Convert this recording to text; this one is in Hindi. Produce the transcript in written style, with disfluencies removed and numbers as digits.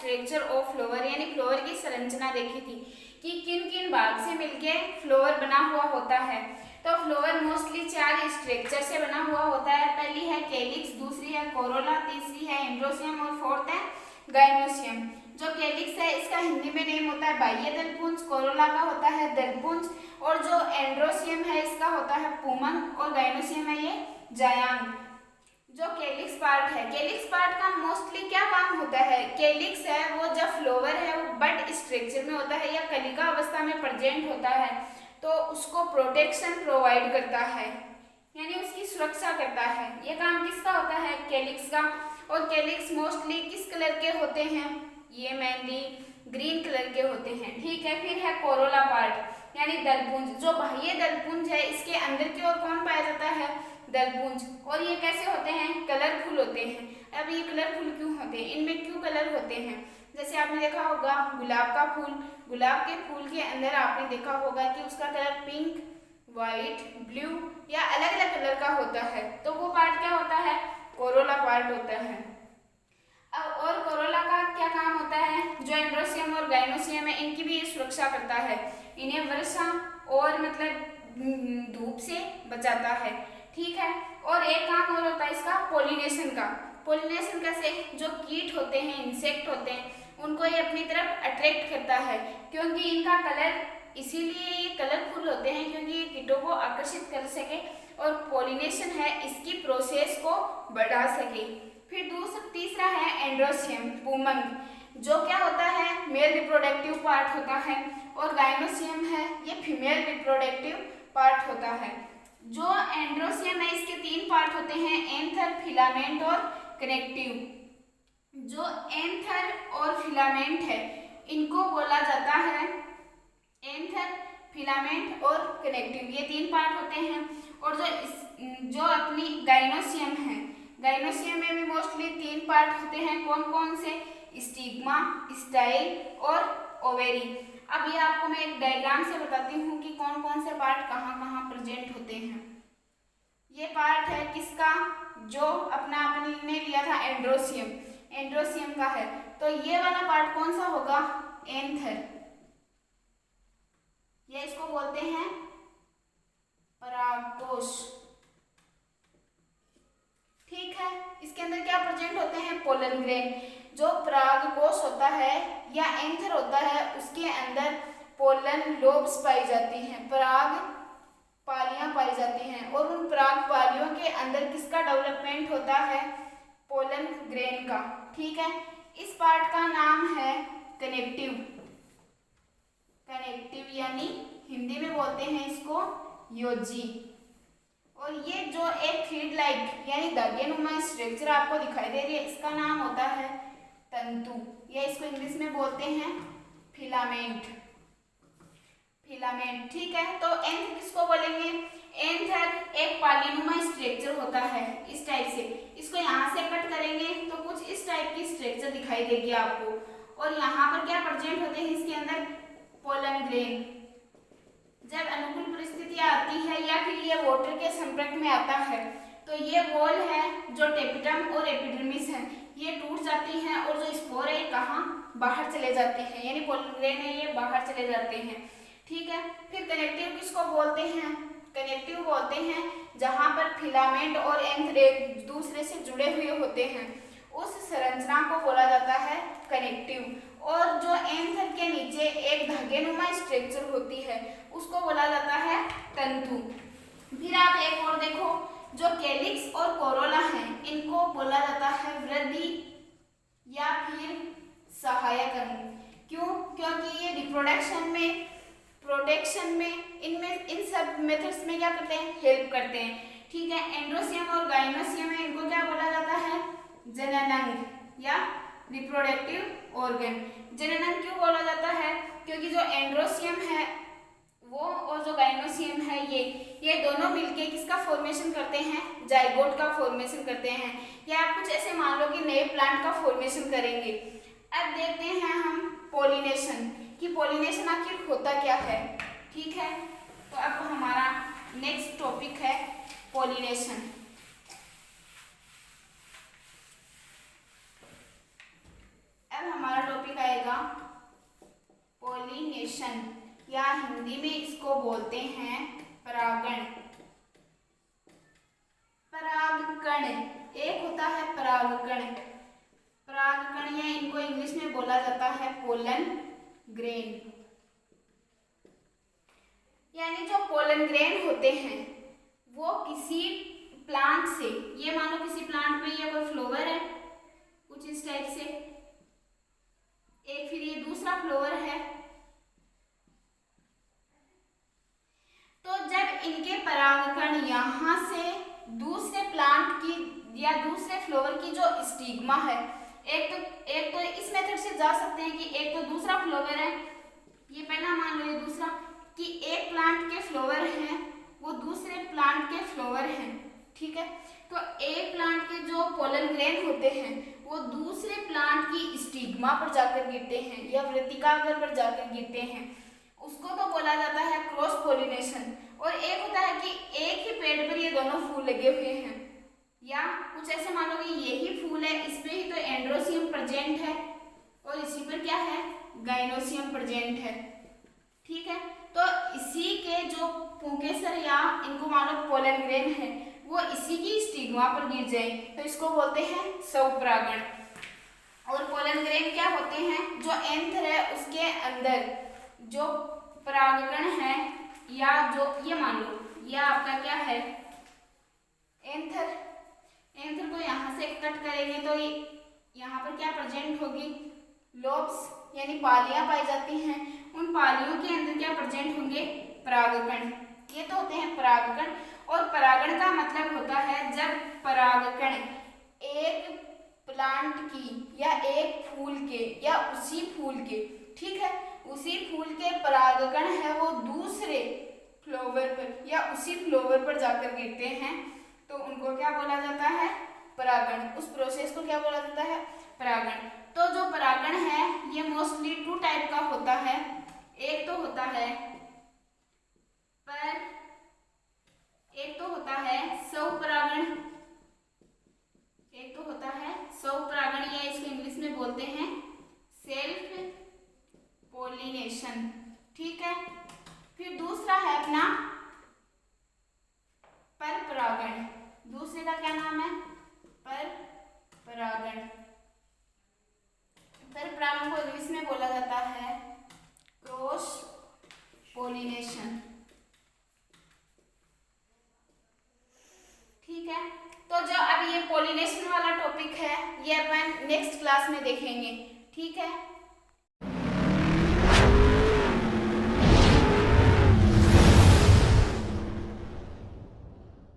स्ट्रक्चर ऑफ फ्लावर यानी फ्लावर की संरचना देखी थी कि किन किन भाग से मिलके फ्लावर बना हुआ होता है। तो फ्लावर मोस्टली 4 स्ट्रक्चर से बना हुआ होता है। पहली है कैलिक्स, दूसरी है कोरोला, तीसरी है एंड्रोसियम और फोर्थ है गाइनोसियम। जो कैलिक्स है इसका हिंदी में नेम होता है बाह्य दलपुंज, कोरोला का होता है दलपुंज, और जो एंड्रोसियम है इसका होता है पुमंग, और गाइनोसियम है ये जायांग। जो कैलिक्स पार्ट है, कैलिक्स पार्ट का मोस्टली क्या काम होता है? कैलिक्स है वो जब फ्लावर है वो बड स्ट्रक्चर में होता है या कलिका अवस्था में प्रेजेंट होता है तो उसको प्रोटेक्शन प्रोवाइड करता है यानी उसकी सुरक्षा करता है। ये काम किसका होता है? कैलिक्स का। और कैलिक्स मोस्टली किस कलर के होते हैं? ये मेनली ग्रीन कलर के होते हैं। ठीक है, फिर है कोरोला पार्ट यानी दलपुंज। जो बाह्य दलपुंज है इसके अंदर की ओर कौन पाया जाता है? दलपुंज। और ये कैसे होते हैं? कलरफुल होते हैं। अब ये कलरफुल क्यों होते हैं? इनमें क्यों कलर होते हैं? जैसे आपने देखा होगा गुलाब का फूल, गुलाब के फूल के अंदर आपने देखा होगा कि उसका कलर पिंक, व्हाइट, ब्लू या अलग अलग कलर का होता है। तो वो पार्ट क्या होता है? कोरोला पार्ट होता है। अब और कोरोला का क्या काम होता है? जो एंड्रोसियम और गाइनोसियम है इनकी भी सुरक्षा करता है, इन्हें वर्षा और मतलब धूप से बचाता है। ठीक है, और एक काम और होता है इसका पॉलिनेशन का। पॉलिनेशन कैसे? जो कीट होते हैं, इंसेक्ट होते हैं, उनको ये अपनी तरफ अट्रैक्ट करता है क्योंकि इनका कलर, इसीलिए ये कलरफुल होते हैं क्योंकि ये कीटों को आकर्षित कर सके और पॉलिनेशन है इसकी प्रोसेस को बढ़ा सके। फिर तीसरा है एंड्रोसियम, पुमंग, जो क्या होता है? मेल रिप्रोडक्टिव पार्ट होता है, और गाइनोसियम है ये फीमेल रिप्रोडक्टिव पार्ट होता है। जो एंड्रोसियम है इसके 3 पार्ट होते हैं, एंथर, फिलामेंट और कनेक्टिव। जो एंथर और फिलामेंट है इनको बोला जाता है एंथर, फिलामेंट और कनेक्टिव, ये 3 पार्ट होते हैं। और जो अपनी गाइनोसियम है, गाइनोसियम में भी मोस्टली 3 पार्ट होते हैं। कौन कौन से? स्टिग्मा, स्टाइल और ओवेरी। अब ये आपको मैं एक डायग्राम से बताती हूँ कि कौन कौन से पार्ट कहाँ कहाँ प्रेजेंट होते हैं। ये पार्ट है किसका? जो अपना आपने लिया था एंड्रोसियम, एंड्रोसियम का है। तो ये वाला पार्ट कौन सा होगा? एंथर। ये इसको बोलते हैं परागकोश। ठीक है, इसके अंदर क्या प्रेजेंट होते हैं? Pollen grain. जो परागकोश होता है या एंथर होता है उसके अंदर पोलन लोब्स पाई जाती हैं, पराग पालियां पाई जाती हैं, और उन पराग पालियों के अंदर किसका डेवलपमेंट होता है? पोलन ग्रेन का। ठीक है, इस पार्ट का नाम है कनेक्टिव। कनेक्टिव यानी हिंदी में बोलते हैं इसको योजी। और ये जो एक थ्रेड लाइक यानी धागेनुमा स्ट्रक्चर आपको दिखाई दे रही है इसका नाम होता है तंतु, या इसको इंग्लिश में बोलते हैं फिलामेंट। फिलामेंट। ठीक है, तो एंथ किसको बोलेंगे? एंथर एक पालीनुमा स्ट्रक्चर होता है इस टाइप से। इसको यहाँ से कट करेंगे तो कुछ इस टाइप की स्ट्रक्चर दिखाई देगी आपको, और यहाँ पर क्या प्रेजेंट होते हैं इसके अंदर? Pollen grain. जब अनुकूल परिस्थितियां आती है या फिर ये वाटर के संपर्क में आता है तो ये वॉल है जो टेपिटम और एपिडर्मिस है ये टूट जाती हैं, और जो स्पोर है कहाँ? बाहर चले जाते हैं, यानी पोलन ग्रेन है ये बाहर चले जाते हैं। ठीक है, फिर कनेक्टिव किसको बोलते हैं? कनेक्टिव बोलते हैं जहां पर फिलामेंट और एंथर एक दूसरे से जुड़े हुए होते हैं, उस संरचना को बोला जाता है कनेक्टिव। और जो एंथर के नीचे एक धागेनुमा स्ट्रक्चर होती है उसको बोला जाता है तंतु। फिर आप एक और देखो, जो कैलिक्स और कोरोला है इनको बोला जाता है वृद्धि या फिर सहायक अंग। क्यों? क्योंकि ये रिप्रोडक्शन में, प्रोटेक्शन में, इनमें इन सब मेथड्स में क्या करते हैं? हेल्प करते हैं। ठीक है, एंड्रोसियम और गाइनोसियम है इनको क्या बोला जाता है? जननांग या रिप्रोडक्टिव ऑर्गन। जननांग क्यों बोला जाता है? क्योंकि जो एंड्रोसियम है वो और जो गाइनोसियम है ये दोनों मिलके किसका फॉर्मेशन करते हैं? जाइगोट का फॉर्मेशन करते हैं, या आप कुछ ऐसे मान लो कि नए प्लांट का फॉर्मेशन करेंगे। अब देखते हैं हम पॉलिनेशन कि पॉलिनेशन आखिर होता क्या है। ठीक है, तो अब हमारा नेक्स्ट टॉपिक है पॉलिनेशन। अब हमारा जाएगा पोलिनेशन, या हिंदी में इसको बोलते हैं परागण। परागकण, एक होता है परागकण, परागकण या इनको इंग्लिश में बोला जाता है पोलन ग्रेन। यानी जो पोलन ग्रेन होते हैं वो किसी प्लांट से, ये मानो किसी प्लांट में ये कोई फ्लावर है कुछ इस टाइप से, एक फिर ये दूसरा फ्लावर है, तो जब इनके परागकण यहाँ से दूसरे प्लांट की या दूसरे फ्लावर की जो स्टिग्मा है, एक तो इस मेथड से जा सकते हैं कि एक तो दूसरा फ्लावर है, ये पहला मान लो, ये दूसरा, कि एक प्लांट के फ्लावर हैं वो दूसरे प्लांट के फ्लावर हैं, ठीक है। तो एक प्लांट के जो पोलन ग्रेन होते हैं वो दूसरे प्लांट की स्टिग्मा पर जाकर गिरते हैं या वृत्तिकाग्र पर जाकर गिरते हैं, उसको तो बोला जाता है क्रॉस पोलिनेशन। और एक होता है कि एक ही पेड़ पर ये दोनों फूल लगे हुए हैं, या कुछ ऐसे मानो कि यही फूल है, इसमें ही तो एंड्रोसियम प्रेजेंट है और इसी पर क्या है, गाइनोसियम प्रेजेंट है, ठीक है। तो इसी के जो पुंकेसर या इनको मानो पोलन ग्रेन है वो इसी की स्टिग्मा पर गिर जाए तो इसको बोलते हैं स्वपरागण। और पोलन ग्रेन क्या होते हैं, जो एंथर है उसके अंदर जो परागकण है, या जो ये मान लो ये आपका क्या है एंथर, एंथर को यहाँ से कट करेंगे तो यहाँ पर क्या प्रेजेंट होगी, लोब्स यानी पालियां पाई जाती हैं, उन पालियों के अंदर क्या प्रेजेंट होंगे, परागकण। ये तो होते हैं परागकण। और परागण का मतलब होता है जब परागकण एक प्लांट की या एक फूल के या उसी फूल के, ठीक है, उसी फूल के परागकण है वो दूसरे फ्लावर पर या उसी फ्लावर पर जाकर गिरते हैं तो उनको क्या बोला जाता है, परागण। उस प्रोसेस को क्या बोला जाता है, परागण। तो जो परागण है ये मोस्टली 2 टाइप का होता है, एक तो होता है स्वपरागण, एक तो होता है स्वपरागण या इसको इंग्लिश में बोलते हैं सेल्फ पोलिनेशन, ठीक है। फिर दूसरा है अपना परपरागण, दूसरे का क्या नाम है, परपरागण। परपरागण को इंग्लिश में बोला जाता है क्रॉस पोलिनेशन, ठीक है। तो जो अब ये पोलिनेशन वाला टॉपिक है ये अपन नेक्स्ट क्लास में देखेंगे, ठीक है।